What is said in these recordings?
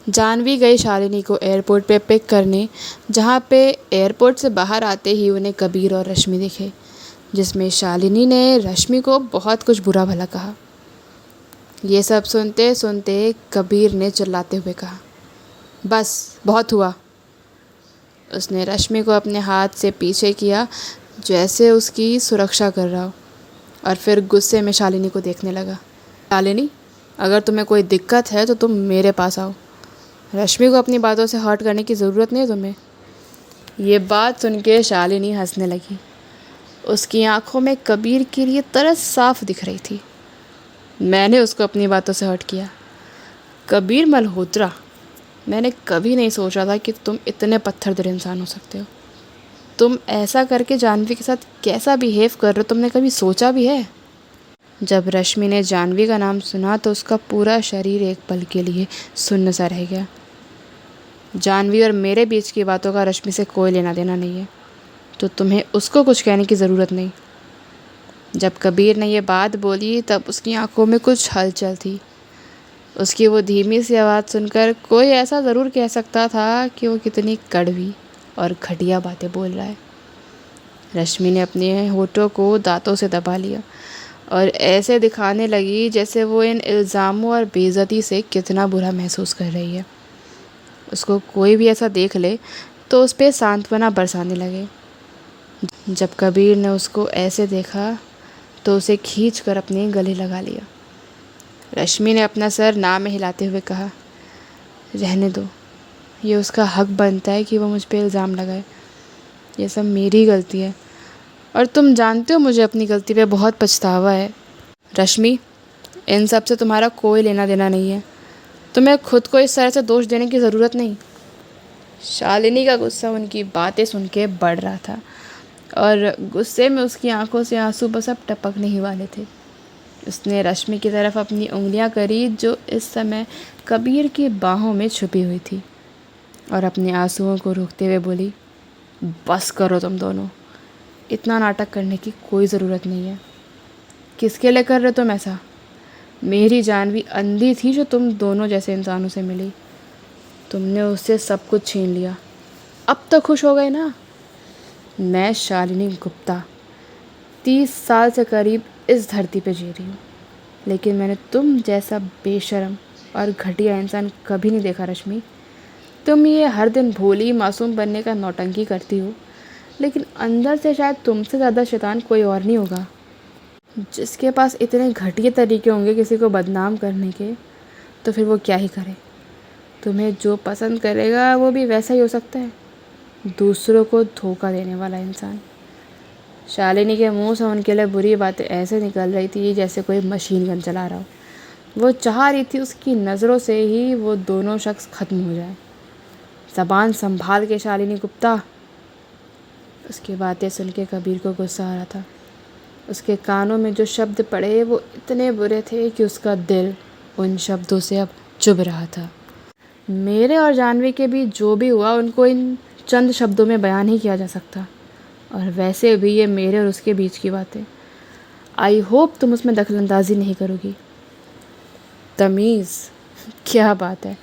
जानवी गई शालिनी को एयरपोर्ट पे पिक करने, जहाँ पे एयरपोर्ट से बाहर आते ही उन्हें कबीर और रश्मि दिखे, जिसमें शालिनी ने रश्मि को बहुत कुछ बुरा भला कहा। ये सब सुनते सुनते कबीर ने चिल्लाते हुए कहा, बस बहुत हुआ। उसने रश्मि को अपने हाथ से पीछे किया जैसे उसकी सुरक्षा कर रहा हो, और फिर गुस्से में शालिनी को देखने लगा। शालिनी, अगर तुम्हें कोई दिक्कत है तो तुम मेरे पास आओ। रश्मि को अपनी बातों से हर्ट करने की ज़रूरत नहीं है तुम्हें। ये बात सुन के शालिनी हंसने लगी। उसकी आंखों में कबीर के लिए तरस साफ दिख रही थी। मैंने उसको अपनी बातों से हर्ट किया? कबीर मल्होत्रा, मैंने कभी नहीं सोचा था कि तुम इतने पत्थर दिल इंसान हो सकते हो। तुम ऐसा करके जानवी के साथ कैसा बिहेव कर रहे हो, तुमने कभी सोचा भी है? जब रश्मि ने जानवी का नाम सुना तो उसका पूरा शरीर एक पल के लिए सुन्न सा रह गया। जानवी और मेरे बीच की बातों का रश्मि से कोई लेना देना नहीं है, तो तुम्हें उसको कुछ कहने की ज़रूरत नहीं। जब कबीर ने यह बात बोली तब उसकी आंखों में कुछ हलचल थी। उसकी वो धीमी सी आवाज़ सुनकर कोई ऐसा ज़रूर कह सकता था कि वो कितनी कड़वी और घटिया बातें बोल रहा है। रश्मि ने अपने होठों को दांतों से दबा लिया और ऐसे दिखाने लगी जैसे वो इन इल्ज़ामों और बेइज्जती से कितना बुरा महसूस कर रही है। उसको कोई भी ऐसा देख ले तो उस पर सांत्वना बरसाने लगे। जब कबीर ने उसको ऐसे देखा तो उसे खींच कर अपने गले लगा लिया। रश्मि ने अपना सर ना में हिलाते हुए कहा, रहने दो, ये उसका हक बनता है कि वो मुझ पे इल्ज़ाम लगाए। ये सब मेरी गलती है और तुम जानते हो मुझे अपनी गलती पे बहुत पछतावा है। रश्मि, इन सब से तुम्हारा कोई लेना देना नहीं है। तुम्हें खुद को इस तरह से दोष देने की ज़रूरत नहीं। शालिनी का गुस्सा उनकी बातें सुन के बढ़ रहा था और गुस्से में उसकी आंखों से आंसू बस अब टपकने ही वाले थे। उसने रश्मि की तरफ अपनी उंगलियां करी जो इस समय कबीर की बाहों में छुपी हुई थी, और अपने आंसुओं को रोकते हुए बोली, बस करो तुम दोनों, इतना नाटक करने की कोई ज़रूरत नहीं है। किसके लिए कर रहे हो तुम ऐसा? मेरी जानवी अंधी थी जो तुम दोनों जैसे इंसानों से मिली। तुमने उससे सब कुछ छीन लिया, अब तो खुश हो गए ना? मैं शालिनी गुप्ता 30 साल से करीब इस धरती पे जी रही हूँ, लेकिन मैंने तुम जैसा बेशर्म और घटिया इंसान कभी नहीं देखा। रश्मि, तुम ये हर दिन भोली मासूम बनने का नौटंकी करती हो, लेकिन अंदर से शायद तुमसे ज़्यादा शैतान कोई और नहीं होगा। जिसके पास इतने घटिया तरीके होंगे किसी को बदनाम करने के, तो फिर वो क्या ही करे। तुम्हें जो पसंद करेगा वो भी वैसा ही हो सकता है, दूसरों को धोखा देने वाला इंसान। शालिनी के मुंह से उनके लिए बुरी बातें ऐसे निकल रही थी जैसे कोई मशीन गन चला रहा हो। वो चाह रही थी उसकी नज़रों से ही वो दोनों शख्स ख़त्म हो जाए। ज़बान संभाल के शालिनी गुप्ता। उसकी बातें सुन के कबीर को गुस्सा आ रहा था। उसके कानों में जो शब्द पड़े वो इतने बुरे थे कि उसका दिल उन शब्दों से अब चुभ रहा था। मेरे और जानवी के बीच जो भी हुआ उनको इन चंद शब्दों में बयान ही किया जा सकता, और वैसे भी ये मेरे और उसके बीच की बात है। आई होप तुम उसमें दखलंदाजी नहीं करोगी। तमीज़? क्या बात है,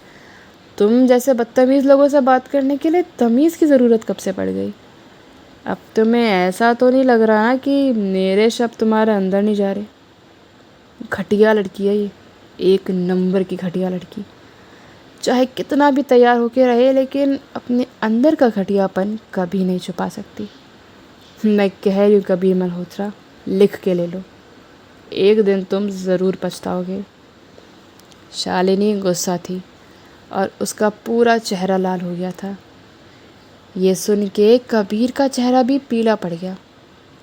तुम जैसे बदतमीज़ लोगों से बात करने के लिए तमीज़ की ज़रूरत कब से पड़ गई? अब तुम्हें ऐसा तो नहीं लग रहा ना कि मेरे शब्द तुम्हारे अंदर नहीं जा रहे? घटिया लड़की है ये, एक नंबर की घटिया लड़की। चाहे कितना भी तैयार होके रहे, लेकिन अपने अंदर का घटियापन कभी नहीं छुपा सकती। मैं कह रही हूँ कबीर मल्होत्रा, लिख के ले लो, एक दिन तुम ज़रूर पछताओगे। शालिनी गुस्सा थी और उसका पूरा चेहरा लाल हो गया था। ये सुन के कबीर का चेहरा भी पीला पड़ गया।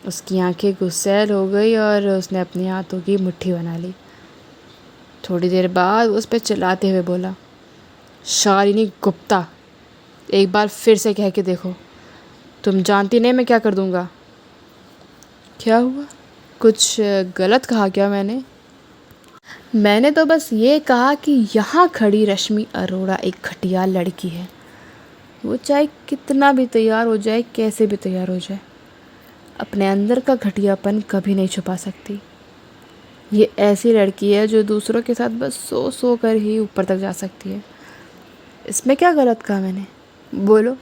उसकी आंखें गुस्सैल हो गई और उसने अपने हाथों की मुट्ठी बना ली। थोड़ी देर बाद उस पर चिल्लाते हुए बोला, शालिनी गुप्ता, एक बार फिर से कह के देखो, तुम जानती नहीं मैं क्या कर दूंगा। क्या हुआ, कुछ गलत कहा क्या मैंने? मैंने तो बस ये कहा कि यहाँ खड़ी रश्मि अरोड़ा एक घटिया लड़की है। वो चाहे कितना भी तैयार हो जाए, कैसे भी तैयार हो जाए, अपने अंदर का घटियापन कभी नहीं छुपा सकती। ये ऐसी लड़की है जो दूसरों के साथ बस सो कर ही ऊपर तक जा सकती है। इसमें क्या गलत कहा मैंने? बोलो।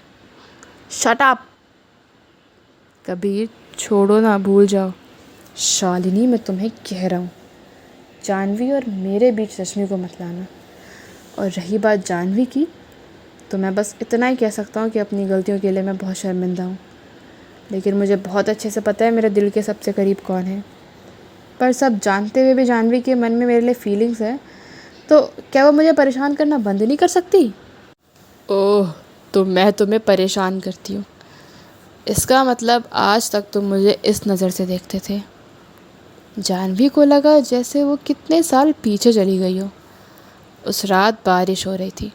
Shut up. कबीर, छोड़ो ना, भूल जाओ। शालिनी, मैं तुम्हें कह रहा हूँ, जानवी और मेरे बीच रश्मि को मत लाना। और रही बात जानवी की, तो मैं बस इतना ही कह सकता हूँ कि अपनी गलतियों के लिए मैं बहुत शर्मिंदा हूँ। लेकिन मुझे बहुत अच्छे से पता है मेरे दिल के सबसे करीब कौन है। पर सब जानते हुए भी जानवी के मन में मेरे लिए फीलिंग्स है, तो क्या वो मुझे परेशान करना बंद नहीं कर सकती? ओह, तो मैं तुम्हें परेशान करती हूँ। इसका मतलब आज तक तुम मुझे इस नज़र से देखते थे। जानवी को लगा जैसे वो कितने साल पीछे चली गई हो। उस रात बारिश हो रही थी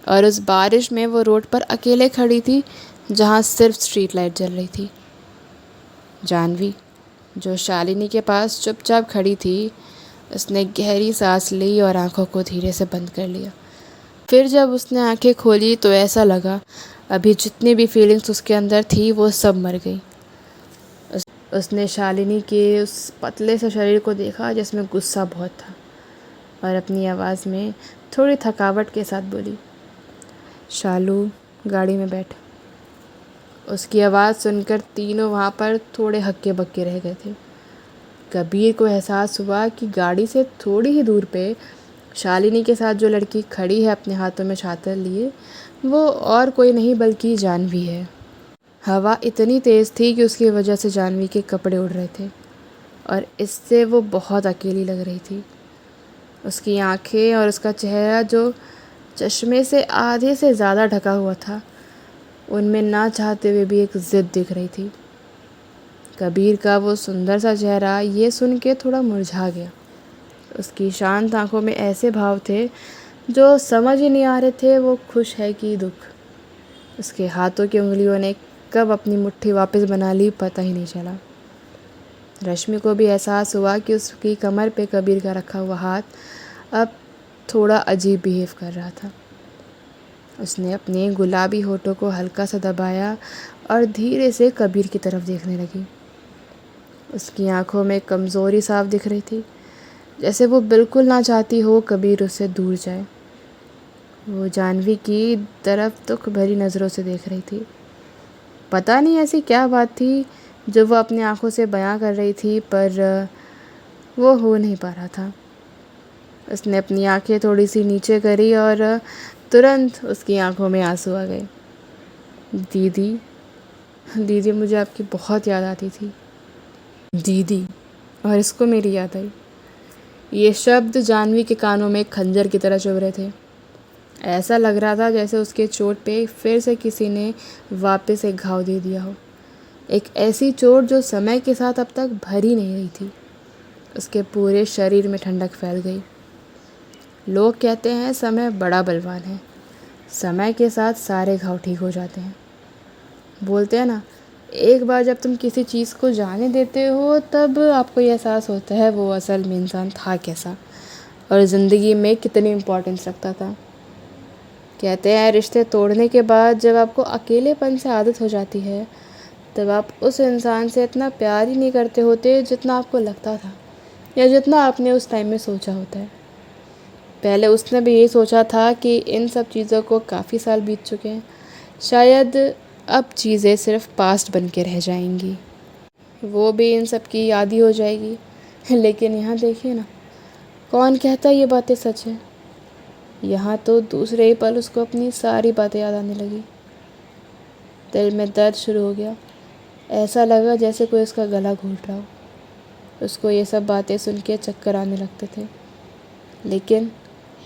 और उस बारिश में वो रोड पर अकेले खड़ी थी, जहाँ सिर्फ स्ट्रीट लाइट जल रही थी। जानवी, जो शालिनी के पास चुपचाप खड़ी थी, उसने गहरी सांस ली और आंखों को धीरे से बंद कर लिया। फिर जब उसने आंखें खोली तो ऐसा लगा अभी जितनी भी फीलिंग्स उसके अंदर थी वो सब मर गई। उसने शालिनी के उस पतले से शरीर को देखा जिसमें गुस्सा बहुत था, और अपनी आवाज़ में थोड़ी थकावट के साथ बोली, शालू, गाड़ी में बैठ। उसकी आवाज़ सुनकर तीनों वहाँ पर थोड़े हक्के बक्के रह गए थे। कबीर को एहसास हुआ कि गाड़ी से थोड़ी ही दूर पे शालिनी के साथ जो लड़की खड़ी है अपने हाथों में छाता लिए, वो और कोई नहीं बल्कि जानवी है। हवा इतनी तेज़ थी कि उसकी वजह से जानवी के कपड़े उड़ रहे थे और इससे वो बहुत अकेली लग रही थी। उसकी आंखें और उसका चेहरा जो चश्मे से आधे से ज़्यादा ढका हुआ था, उनमें ना चाहते हुए भी एक ज़िद दिख रही थी। कबीर का वो सुंदर सा चेहरा ये सुन के थोड़ा मुरझा गया। उसकी शांत आंखों में ऐसे भाव थे जो समझ ही नहीं आ रहे थे वो खुश है कि दुख। उसके हाथों की उंगलियों ने कब अपनी मुट्ठी वापस बना ली पता ही नहीं चला। रश्मि को भी एहसास हुआ कि उसकी कमर पे कबीर का रखा हुआ हाथ अब थोड़ा अजीब बिहेव कर रहा था। उसने अपने गुलाबी होठों को हल्का सा दबाया और धीरे से कबीर की तरफ देखने लगी। उसकी आंखों में कमज़ोरी साफ दिख रही थी, जैसे वो बिल्कुल ना चाहती हो कबीर उससे दूर जाए। वो जानवी की तरफ दुख भरी नज़रों से देख रही थी। पता नहीं ऐसी क्या बात थी जो वो अपनी आंखों से बयां कर रही थी, पर वो हो नहीं पा रहा था। उसने अपनी आंखें थोड़ी सी नीचे करी और तुरंत उसकी आंखों में आंसू आ गए। दीदी, दीदी, मुझे आपकी बहुत याद आती थी दीदी। और इसको मेरी याद आई। ये शब्द जानवी के कानों में खंजर की तरह चुभ रहे थे। ऐसा लग रहा था जैसे उसके चोट पे फिर से किसी ने वापस एक घाव दे दिया हो, एक ऐसी चोट जो समय के साथ अब तक भरी नहीं रही थी। उसके पूरे शरीर में ठंडक फैल गई। लोग कहते हैं समय बड़ा बलवान है, समय के साथ सारे घाव ठीक हो जाते हैं। बोलते हैं ना, एक बार जब तुम किसी चीज़ को जाने देते हो तब आपको ये एहसास होता है वो असल में इंसान था कैसा और ज़िंदगी में कितनी इम्पोर्टेंस रखता था। कहते हैं रिश्ते तोड़ने के बाद जब आपको अकेलेपन से आदत हो जाती है तब आप उस इंसान से इतना प्यार ही नहीं करते होते जितना आपको लगता था या जितना आपने उस टाइम में सोचा होता है। पहले उसने भी यही सोचा था कि इन सब चीज़ों को काफ़ी साल बीत चुके हैं, शायद अब चीज़ें सिर्फ पास्ट बन के रह जाएंगी, वो भी इन सब की याद ही हो जाएगी। लेकिन यहाँ देखिए ना, कौन कहता ये बातें सच है। यहाँ तो दूसरे ही पल उसको अपनी सारी बातें याद आने लगी। दिल में दर्द शुरू हो गया। ऐसा लगा जैसे कोई उसका गला घोंट रहा हो। उसको ये सब बातें सुन के चक्कर आने लगते थे, लेकिन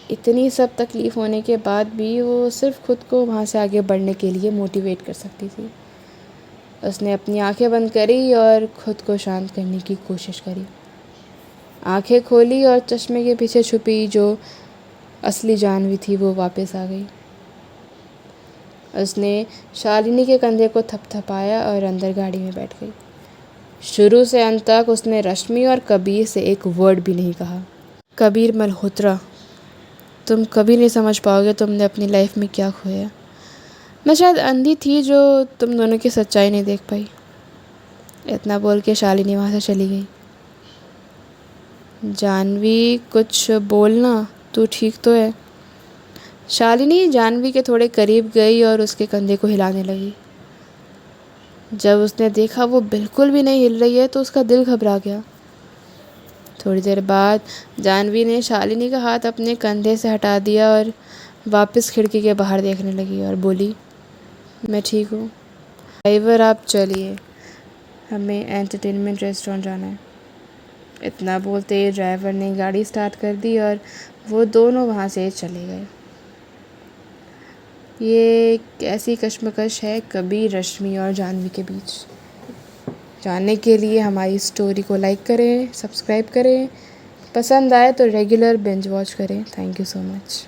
इतनी सब तकलीफ़ होने के बाद भी वो सिर्फ खुद को वहाँ से आगे बढ़ने के लिए मोटिवेट कर सकती थी। उसने अपनी आंखें बंद करी और ख़ुद को शांत करने की कोशिश करी। आंखें खोली और चश्मे के पीछे छुपी जो असली जानवी थी वो वापस आ गई। उसने शालिनी के कंधे को थपथपाया और अंदर गाड़ी में बैठ गई। शुरू से अंत तक उसने रश्मि और कबीर से एक वर्ड भी नहीं कहा। कबीर मल्होत्रा, तुम कभी नहीं समझ पाओगे तुमने अपनी लाइफ में क्या खोया। मैं शायद अंधी थी जो तुम दोनों की सच्चाई नहीं देख पाई। इतना बोल के शालिनी वहाँ से चली गई। जानवी, कुछ बोलना, तू ठीक तो है? शालिनी जानवी के थोड़े करीब गई और उसके कंधे को हिलाने लगी। जब उसने देखा वो बिल्कुल भी नहीं हिल रही है तो उसका दिल घबरा गया। थोड़ी देर बाद जानवी ने शालिनी का हाथ अपने कंधे से हटा दिया और वापस खिड़की के बाहर देखने लगी और बोली, मैं ठीक हूँ। ड्राइवर आप चलिए, हमें एंटरटेनमेंट रेस्टोरेंट जाना है। इतना बोलते ही ड्राइवर ने गाड़ी स्टार्ट कर दी और वो दोनों वहाँ से चले गए। ये कैसी कश्मकश है कबीर, रश्मि और जानवी के बीच। जानने के लिए हमारी स्टोरी को लाइक करें, सब्सक्राइब करें, पसंद आए तो रेगुलर बिंज वॉच करें। Thank you so much.